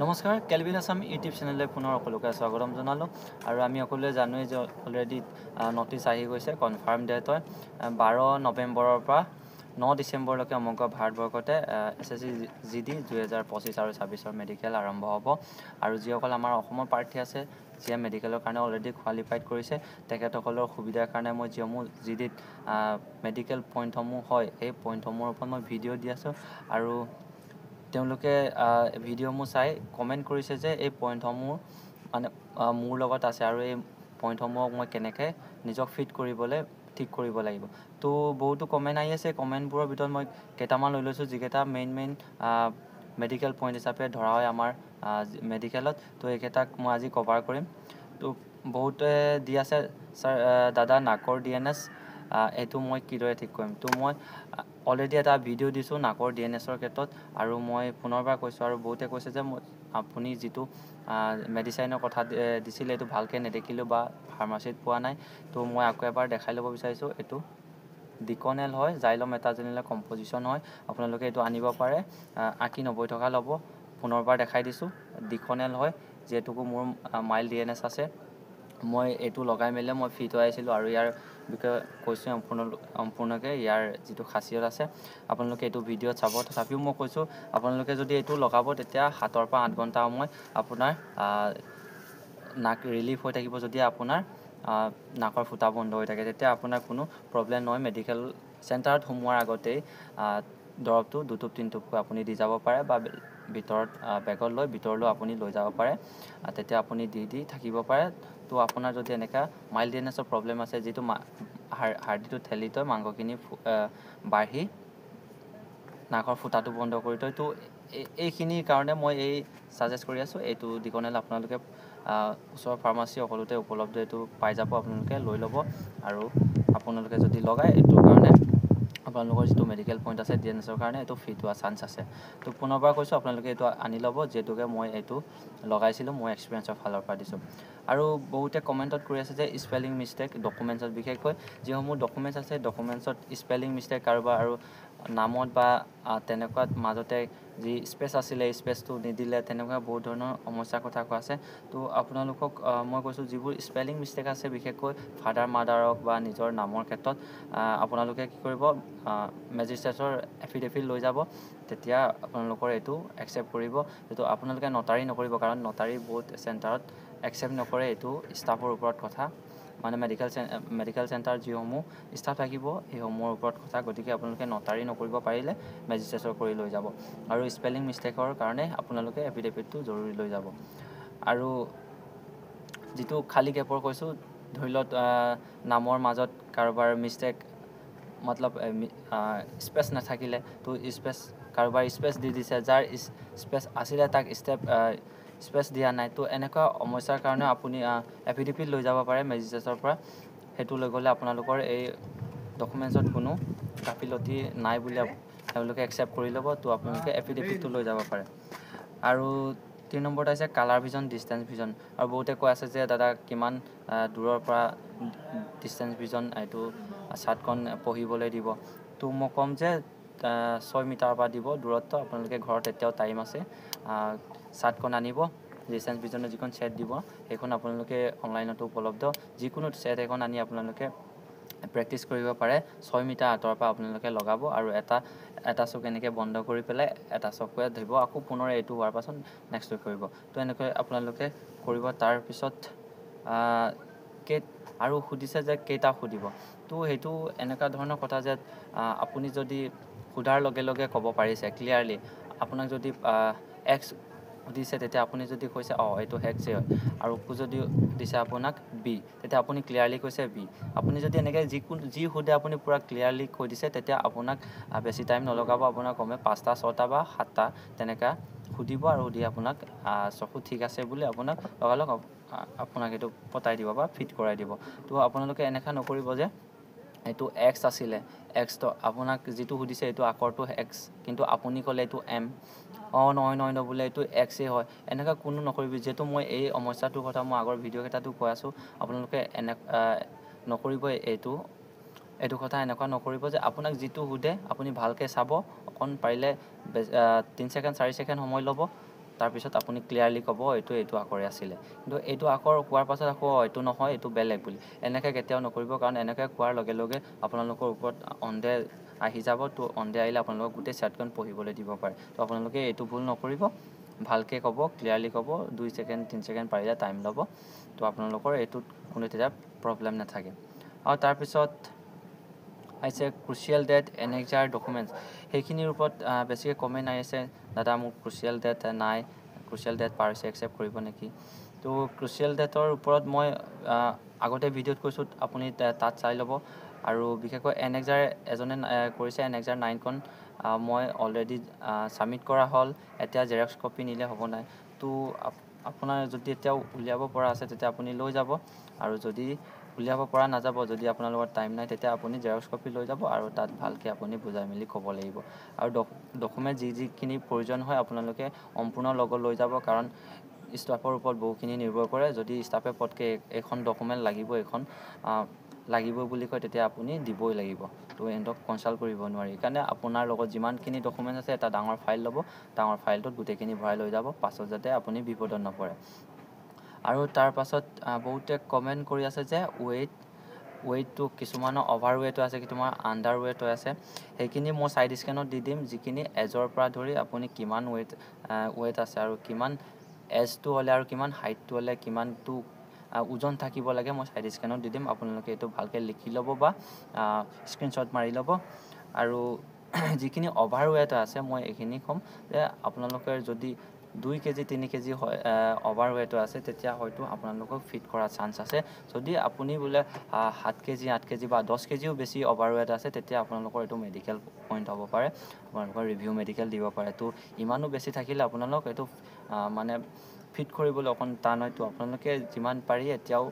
নমস্কাৰ kelvin Assam YouTube চেনেললৈ পুনৰ সকলোকে স্বাগতম জনালোঁ আৰু আমি সকলোৱে জানোৱেই যে অলৰেডি নটিছ আহি গৈছে কনফাৰ্ম ডেট হয় 12 নৱেম্বৰৰ পৰা 9 ডিচেম্বৰলৈকে সমগ্ৰ ভাৰতবৰ্ষতে SSC GD 2025 আৰু 26ৰ মেডিকেল আৰম্ভ হ'ব আৰু যিসকল আমাৰ অসমৰ প্ৰাৰ্থী আছে যিয়ে মেডিকেলৰ কাৰণে অলৰেডি কোৱালিফাইড কৰিছে তেখেতসকলৰ সুবিধাৰ কাৰণে মই যিসমূহ GDত মেডিকেল পইণ্টসমূহ হয় এই পইণ্টসমূহৰ ওপৰত মই ভিডিঅ' দি আছোঁ আৰু তেওঁলোকে ভিডিঅ'সমূহ চাই কমেণ্ট কৰিছে যে এই পইণ্টসমূহ মানে মোৰ লগত আছে আৰু এই পইণ্টসমূহক মই কেনেকৈ নিজক ফিট কৰিবলৈ ঠিক কৰিব লাগিব তো বহুতো কমেণ্ট আহি আছে কমেণ্টবোৰৰ ভিতৰত মই কেইটামান লৈ লৈছোঁ যিকেইটা মেইন মেডিকেল পইণ্ট হিচাপে ধৰা হয় আমাৰ মেডিকেলত তো এইকেইটাক মই আজি কভাৰ কৰিম তো বহুতে দি আছে ছাৰ দাদা নাকৰ DNS এইটো মই কিদৰে ঠিক কৰিম তো মই অলৰেডি এটা ভিডিঅ' দিছোঁ নাকৰ DNSৰ ক্ষেত্ৰত আৰু মই পুনৰবাৰ কৈছোঁ আৰু বহুতে কৈছে যে আপুনি যিটো মেডিচাইনৰ কথা দিছিলে এইটো ভালকৈ নেদেখিলোঁ বা ফাৰ্মাচীত পোৱা নাই তো মই আকৌ এবাৰ দেখাই ল'ব বিচাৰিছোঁ এইটো ডিকনেল হয় জাইলম এটাজেনিলৰ কম্পজিশ্যন হয় আপোনালোকে এইটো আনিব পাৰে 80-90 টকা ল'ব পুনৰবাৰ দেখাই দিছোঁ ডিকনেল হয় যিহেতুকে মোৰ মাইল্ড DNS আছে মই এইটো লগাই মেলি মই ফিট হৈ আহিছিলোঁ আৰু ইয়াৰ বিষয়ে কৈছোঁ সম্পূৰ্ণকৈ ইয়াৰ যিটো খাচিয়ত আছে আপোনালোকে এইটো ভিডিঅ'ত চাব তথাপিও মই কৈছোঁ আপোনালোকে যদি এইটো লগাব তেতিয়া 7 পৰা 8 ঘণ্টা সময় আপোনাৰ নাক ৰিলিফ হৈ থাকিব যদি আপোনাৰ নাকৰ ফুটা বন্ধ হৈ থাকে তেতিয়া আপোনাৰ কোনো প্ৰব্লেম নহয় মেডিকেল চেণ্টাৰত সোমোৱাৰ আগতেই দৰৱটো 2-3 টোপকৈ আপুনি দি যাব পাৰে বা ভিতৰত বেগত লৈ ভিতৰলৈ আপুনি লৈ যাব পাৰে তেতিয়া আপুনি দি থাকিব পাৰে তো আপোনাৰ যদি এনেকা মাইল্ড DNSৰ প্ৰব্লেম আছে যিটো হাৰ্ডিটো ঠেলি থৈ মাংসখিনি বাঢ়ি নাকৰ ফুটাটো বন্ধ কৰি থয় তো এইখিনিৰ কাৰণে মই এই ছাজেষ্ট কৰি আছোঁ এইটো ডিকনেল আপোনালোকে ওচৰৰ ফাৰ্মাচী সকলোতে উপলব্ধ এইটো পাই যাব আপোনালোকে লৈ ল'ব আৰু আপোনালোকে যদি লগায় এইটোৰ কাৰণে আপোনালোকৰ যিটো মেডিকেল পইণ্ট আছে DNSৰ কাৰণে এইটো ফিট হোৱা চান্স আছে তো পুনৰবাৰ কৈছোঁ আপোনালোকে এইটো আনি ল'ব যিহেতুকে মই এইটো লগাইছিলোঁ মই এক্সপিৰিয়েঞ্চৰ ফালৰ পৰা দিছোঁ আৰু বহুতে কমেণ্টত কৰি আছে যে স্পেলিং মিষ্টেক ডকুমেণ্টছত বিশেষকৈ যিসমূহ ডকুমেণ্টছ আছে ডকুমেণ্টছত স্পেলিং মিষ্টেক কাৰোবাৰ আৰু নামত বা তেনেকুৱাত মাজতে যি স্পেচ আছিলে স্পেচটো নিদিলে তেনেকুৱা বহুত ধৰণৰ সমস্যাৰ কথা কোৱা আছে তো আপোনালোকক মই কৈছোঁ যিবোৰ স্পেলিং মিষ্টেক আছে বিশেষকৈ ফাদাৰ মাদাৰক বা নিজৰ নামৰ ক্ষেত্ৰত আপোনালোকে কি কৰিব মেজিষ্ট্ৰেটৰ এফিডেভিট লৈ যাব তেতিয়া আপোনালোকৰ এইটো একচেপ্ট কৰিব যিটো আপোনালোকে নটাৰী নকৰিব কাৰণ নটাৰী বহুত চেণ্টাৰত একচেপ্ট নকৰে এইটো ষ্টাফৰ ওপৰত কথা মানে মেডিকেল চেণ্টাৰ যিসমূহ ষ্টাফ থাকিব সেইসমূহৰ ওপৰত কথা গতিকে আপোনালোকে নটাৰী নকৰিব পাৰিলে মেজিষ্ট্ৰেটৰ কৰি লৈ যাব আৰু স্পেলিং মিষ্টেকৰ কাৰণে আপোনালোকে এফিডেভিটটো জৰুৰী লৈ যাব আৰু যিটো খালী গেপৰ কৈছোঁ ধৰি লওক নামৰ মাজত কাৰোবাৰ মিষ্টেক মতলব স্পেচ নাথাকিলে তো কাৰোবাৰ স্পেচ দি দিছে যাৰ স্পেচ আছিলে তাক স্পেচ দিয়া নাই তো এনেকুৱা সমস্যাৰ কাৰণে আপুনি এফিডেভিট লৈ যাব পাৰে মেজিষ্ট্ৰেটৰ পৰা সেইটো লৈ গ'লে আপোনালোকৰ এই ডকুমেণ্টছত কোনো গাফিলতি নাই বুলি তেওঁলোকে একচেপ্ট কৰি ল'ব তো আপোনালোকে এফিডেভিটটো লৈ যাব পাৰে আৰু 3 নম্বৰত আছে কালাৰ ভিজন ডিষ্টেঞ্চ ভিজন আৰু বহুতে কৈ আছে যে দাদা কিমান দূৰৰ পৰা ডিষ্টেঞ্চ ভিজন এইটো চাৰ্টখন পঢ়িবলৈ দিব তো মই ক'ম যে 6 মিটাৰৰ পৰা দিব দূৰত্ব আপোনালোকে ঘৰত এতিয়াও টাইম আছে চাৰ্টখন আনিব ডিষ্টেঞ্চ ভিজনৰ যিখন ছেট দিব সেইখন আপোনালোকে অনলাইনতো উপলব্ধ যিকোনো ছেট এখন আনি আপোনালোকে প্ৰেক্টিছ কৰিব পাৰে 6 মিটাৰ আঁতৰৰ পৰা আপোনালোকে লগাব আৰু এটা চক এনেকৈ বন্ধ কৰি পেলাই এটা চকুৱে ধৰিব আকৌ পুনৰ এইটো হোৱাৰ পাছত নেক্সটটো কৰিব তো এনেকৈ আপোনালোকে কৰিব তাৰপিছত আৰু সুধিছে যে কেইটা সুধিব তো সেইটো এনেকুৱা ধৰণৰ কথা যে আপুনি যদি সোধাৰ লগে লগে ক'ব পাৰিছে ক্লিয়াৰলি আপোনাক যদি এক্স সুধিছে তেতিয়া আপুনি যদি কৈছে এইটো হেক্সেই হয় আৰু যদি দিছে আপোনাক বি তেতিয়া আপুনি ক্লিয়াৰলি কৈছে বি আপুনি যদি এনেকৈ যি সোধে আপুনি পূৰা ক্লিয়াৰলি কৈ দিছে তেতিয়া আপোনাক বেছি টাইম নলগাব আপোনাৰ কমে 5টা 6টা বা 7টা তেনেকুৱা সুধিব আৰু সুধি আপোনাক চকু ঠিক আছে বুলি আপোনাক লগালগ আপোনাক এইটো পতাই দিব বা ফিট কৰাই দিব তো আপোনালোকে এনেকুৱা নকৰিব যে এইটো এক্স আছিলে এক্সটো আপোনাক যিটো সুধিছে এইটো আখৰটো এক্স কিন্তু আপুনি ক'লে এইটো এম নহয় বোলে এইটো এক্সেই হয় এনেকুৱা কোনো নকৰিব যিহেতু মই এই সমস্যাটোৰ কথা মই আগৰ ভিডিঅ' কেইটাতো কৈ আছোঁ আপোনালোকে নকৰিব এইটো কথা এনেকুৱা নকৰিব যে আপোনাক যিটো সোধে আপুনি ভালকৈ চাব অকণ পাৰিলে 3 ছেকেণ্ড 4 ছেকেণ্ড সময় ল'ব তাৰপিছত আপুনি ক্লিয়াৰলি ক'ব এইটো আখৰে আছিলে, কিন্তু এইটো আখৰ কোৱাৰ পাছত আকৌ এইটো নহয় এইটো বেলেগ বুলি এনেকৈ কেতিয়াও নকৰিব, কাৰণ এনেকৈ কোৱাৰ লগে লগে আপোনালোকৰ ওপৰত সন্দেহ আহি যাব। তো সন্দেহ আহিলে আপোনালোকক গোটেই চাৰ্টখন পঢ়িবলৈ দিব পাৰে। তো আপোনালোকে এইটো ভুল নকৰিব, ভালকৈ ক'ব, ক্লিয়াৰলি ক'ব, 2 ছেকেণ্ড 3 ছেকেণ্ড পাৰিলে টাইম ল'ব। তো আপোনালোকৰ এইটোত কোনো তেতিয়া প্ৰব্লেম নাথাকে। আৰু তাৰপিছত আহিছে ক্ৰুচিয়েল ডেট, এনেক্সাৰ ডকুমেণ্টছ, সেইখিনিৰ ওপৰত বেছিকৈ কমেণ্ট আহিছে, দাদা মোক ক্ৰুচিয়েল ডেট নাই, ক্ৰুচিয়েল ডেট পাৰিছে একচেপ্ট কৰিব নেকি। তো ক্ৰুচিয়েল ডেটৰ ওপৰত মই আগতে ভিডিঅ'ত কৈছোঁ, আপুনি তাত চাই ল'ব। আৰু বিশেষকৈ এনেক্সাৰ এজনে কৰিছে, এনেক্সাৰ 9খন মই অলৰেডি ছাবমিট কৰা হ'ল। এতিয়া জেৰক্স কপি নিলে হ'ব নাই। তো আপোনাৰ যদি এতিয়াও উলিয়াব পৰা আছে তেতিয়া আপুনি লৈ যাব, আৰু যদি উলিয়াব পৰা নাযাব, যদি আপোনাৰ লগত টাইম নাই, তেতিয়া আপুনি জেৰক্স কপি লৈ যাব আৰু তাত ভালকৈ আপুনি বুজাই মেলি ক'ব লাগিব। আৰু ডকুমেণ্ট যিখিনি প্ৰয়োজন হয় আপোনালোকে সম্পূৰ্ণ লগত লৈ যাব, কাৰণ ষ্টাফৰ ওপৰত বহুখিনি নিৰ্ভৰ কৰে। যদি ষ্টাফে পটকৈ এইখন ডকুমেণ্ট লাগিব, এইখন লাগিবই বুলি কয়, তেতিয়া আপুনি দিবই লাগিব। তো সিহঁতক কনচাল্ট কৰিব নোৱাৰি। সেইকাৰণে আপোনাৰ লগত যিমানখিনি ডকুমেণ্ট আছে এটা ডাঙৰ ফাইল ল'ব, ডাঙৰ ফাইলটোত গোটেইখিনি ভৰাই লৈ যাব, পাছত যাতে আপুনি বিপদত নপৰে। আৰু তাৰ পাছত বহুতে কমেণ্ট কৰি আছে যে ৱেইটটো কিছুমানৰ অভাৰ ৱেইটো আছে, কিছুমানৰ আণ্ডাৰ ৱেইট হৈ আছে। সেইখিনি মই ছাইড স্কেনত দি দিম, যিখিনি এজৰ পৰা ধৰি আপুনি কিমান ৱেইট আছে, আৰু কিমান এজটো হ'লে আৰু কিমান হাইটটো হ'লে কিমানটো ওজন থাকিব লাগে, মই ছাইড স্কেনত দি দিম। আপোনালোকে এইটো ভালকৈ লিখি ল'ব বা স্ক্ৰীনশ্বট মাৰি ল'ব। আৰু যিখিনি অভাৰ ৱেইট আছে, মই এইখিনি ক'ম যে আপোনালোকে যদি 2 কেজি 3 কেজি হয় অভাৰ ৱেইটো আছে, তেতিয়া হয়তো আপোনালোকক ফিট কৰাৰ চান্স আছে। যদি আপুনি বোলে 7 কেজি 8 কেজি বা 10 কেজিও বেছি অভাৰ ৱেইট আছে, তেতিয়া আপোনালোকৰ এইটো মেডিকেল পইণ্ট হ'ব পাৰে, আপোনালোকৰ ৰিভিউ মেডিকেল দিব পাৰে। তো ইমানো বেছি থাকিলে আপোনালোক এইটো মানে ফিট কৰিবলৈ অকণ টান হয়। তো আপোনালোকে যিমান পাৰি এতিয়াও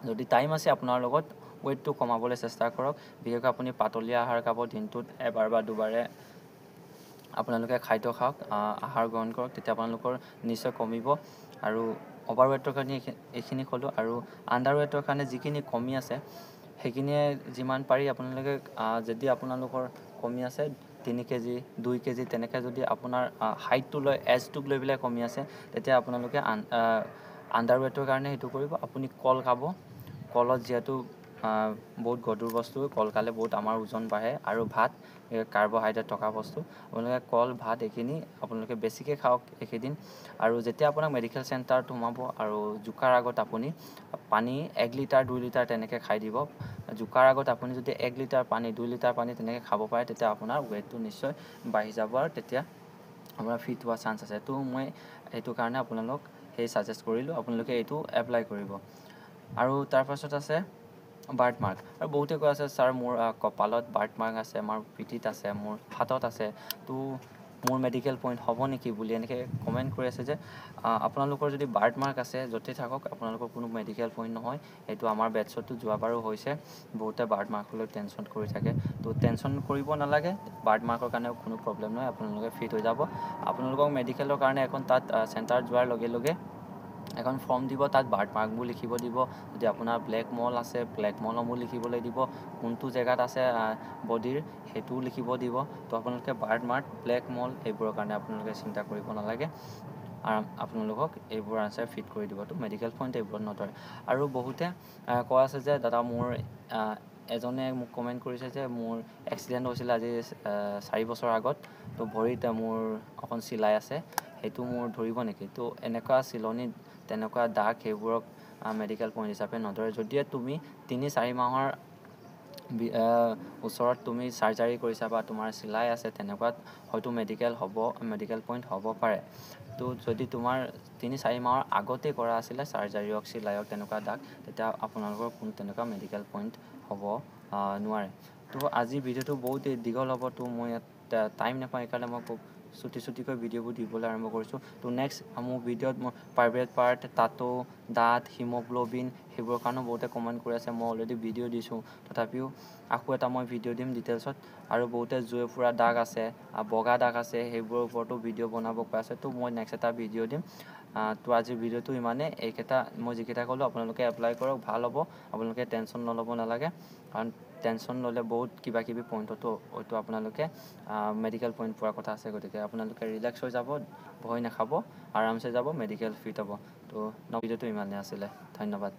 যদি টাইম আছে আপোনাৰ লগত, ৱেইটটো কমাবলৈ চেষ্টা কৰক। বিশেষকৈ আপুনি পাতলীয়া আহাৰ খাব, দিনটোত এবাৰ বা দুবাৰে আপোনালোকে খাদ্য খাওক, আহাৰ গ্ৰহণ কৰক, তেতিয়া আপোনালোকৰ নিশ্চয় কমিব। আৰু অভাৰ ৱেইটৰ কাৰণে এইখিনি ক'লোঁ। আৰু আণ্ডাৰ ৱেইটৰ কাৰণে যিখিনি কমি আছে, সেইখিনিয়ে যিমান পাৰি আপোনালোকে, যদি আপোনালোকৰ কমি আছে 3 কেজি 2 কেজি তেনেকৈ, যদি আপোনাৰ হাইটটো লৈ এজটোক লৈ পেলাই কমি আছে, তেতিয়া আপোনালোকে আণ্ডাৰ ৱেইটৰ কাৰণে সেইটো কৰিব, আপুনি কল খাব। কলত যিহেতু বহুত গধুৰ বস্তু, কল খালে বহুত আমাৰ ওজন বাঢ়ে। আৰু ভাত কাৰ্বহাইড্ৰেট থকা বস্তু, আপোনালোকে কল ভাত এইখিনি আপোনালোকে বেছিকৈ খাওক এইকেইদিন। আৰু যেতিয়া আপোনাক মেডিকেল চেণ্টাৰত সোমাব, আৰু জোকাৰ আগত আপুনি পানী 1 লিটাৰ 2 লিটাৰ তেনেকৈ খাই দিব। জোকাৰ আগত আপুনি যদি 1 লিটাৰ পানী 2 লিটাৰ পানী তেনেকৈ খাব পাৰে, তেতিয়া আপোনাৰ ৱেইটটো নিশ্চয় বাঢ়ি যাব, আৰু তেতিয়া আপোনাৰ ফিট হোৱাৰ চান্স আছে। তো মই সেইটো কাৰণে আপোনালোক সেই ছাজেষ্ট কৰিলোঁ, আপোনালোকে এইটো এপ্লাই কৰিব। আৰু তাৰপাছত আছে বাৰ্থ মাৰ্ক। আৰু বহুতে কৈ আছে, ছাৰ মোৰ কপালত বাৰ্থ মাৰ্ক আছে, মোৰ পিঠিত আছে, মোৰ হাতত আছে, তো মোৰ মেডিকেল পইণ্ট হ'ব নেকি বুলি এনেকৈ কমেণ্ট কৰি আছে। যে আপোনালোকৰ যদি বাৰ্থ মাৰ্ক আছে য'তে থাকক, আপোনালোকৰ কোনো মেডিকেল পইণ্ট নহয়। এইটো আমাৰ বেটছতো যোৱাবাৰো হৈছে, বহুতে বাৰ্থ মাৰ্কলৈ টেনশ্যন কৰি থাকে। তো টেনশ্যন কৰিব নালাগে, বাৰ্থ মাৰ্কৰ কাৰণে কোনো প্ৰব্লেম নহয়, আপোনালোকে ফিট হৈ যাব। আপোনালোকক মেডিকেলৰ কাৰণে এখন তাত চেণ্টাৰত যোৱাৰ লগে লগে এখন ফৰ্ম দিব, তাত বাৰ্থ মাৰ্কবোৰ লিখিব দিব। যদি আপোনাৰ ব্লেক মল আছে, ব্লেক মলসমূহ লিখিবলৈ দিব, কোনটো জেগাত আছে বডিৰ সেইটোও লিখিব দিব। তো আপোনালোকে বাৰ্থ মাৰ্ক, ব্লেক মল এইবোৰৰ কাৰণে আপোনালোকে চিন্তা কৰিব নালাগে, আপোনালোকক এইবোৰ আনচাৰ ফিট কৰি দিব। তো মেডিকেল পইণ্ট এইবোৰত নধৰে। আৰু বহুতে কৈ আছে যে দাদা মোৰ এজনে মোক কমেণ্ট কৰিছে যে মোৰ এক্সিডেণ্ট হৈছিলে আজি 4 বছৰ আগত, তো ভৰিত মোৰ অকণ চিলাই আছে, সেইটো মোৰ ধৰিব নেকি। তো এনেকুৱা চিলনি তেনেকুৱা দাগ সেইবোৰক মেডিকেল পইণ্ট হিচাপে নধৰে। যদিহে তুমি 3-4 মাহৰ ওচৰত তুমি চাৰ্জাৰী কৰিছা বা তোমাৰ চিলাই আছে, তেনেকুৱাত হয়তো মেডিকেল পইণ্ট হ'ব পাৰে। তো যদি তোমাৰ 3-4 মাহৰ আগতেই কৰা আছিলে চাৰ্জাৰী হওক চিলাই হওক তেনেকুৱা দাগ, তেতিয়া আপোনালোকৰ কোনো তেনেকুৱা মেডিকেল পইণ্ট হ'ব নোৱাৰে। তো আজিৰ ভিডিঅ'টো বহুত দীঘল হ'ব, তো মই ইয়াত টাইম নাপাওঁ, সেইকাৰণে মই খুব চুটিকৈ ভিডিঅ'বোৰ দিবলৈ আৰম্ভ কৰিছোঁ। তো নেক্সট মোৰ ভিডিঅ'ত মই প্ৰাইভেট পাৰ্ট, টাটু, দাঁত, হিমোগ্ল'বিন সেইবোৰৰ কাৰণেও বহুতে কমেণ্ট কৰি আছে। মই অলৰেডি ভিডিঅ' দিছোঁ, তথাপিও আকৌ এটা মই ভিডিঅ' দিম ডিটেইলছত। আৰু বহুতে জুই ফুৰা দাগ আছে, বগা দাগ আছে, সেইবোৰৰ ওপৰতো ভিডিঅ' বনাব কৈ আছে। তো মই নেক্সট এটা ভিডিঅ' দিম। তো আজিৰ ভিডিঅ'টো ইমানেই। এইকেইটা মই যিকেইটা ক'লোঁ আপোনালোকে এপ্লাই কৰক, ভাল হ'ব, আপোনালোকে টেনশ্যন নল'ব নালাগে, কাৰণ টেনশ্যন ল'লে বহুত কিবা কিবি পইণ্টতো হয়তো আপোনালোকে মেডিকেল পইণ্ট পোৱাৰ কথা আছে, গতিকে আপোনালোকে ৰিলেক্স হৈ যাব, ভয় নাখাব, আৰামছে যাব, মেডিকেল ফিট হ'ব। তো ভিডিঅ'টো ইমানেই আছিলে, ধন্যবাদ।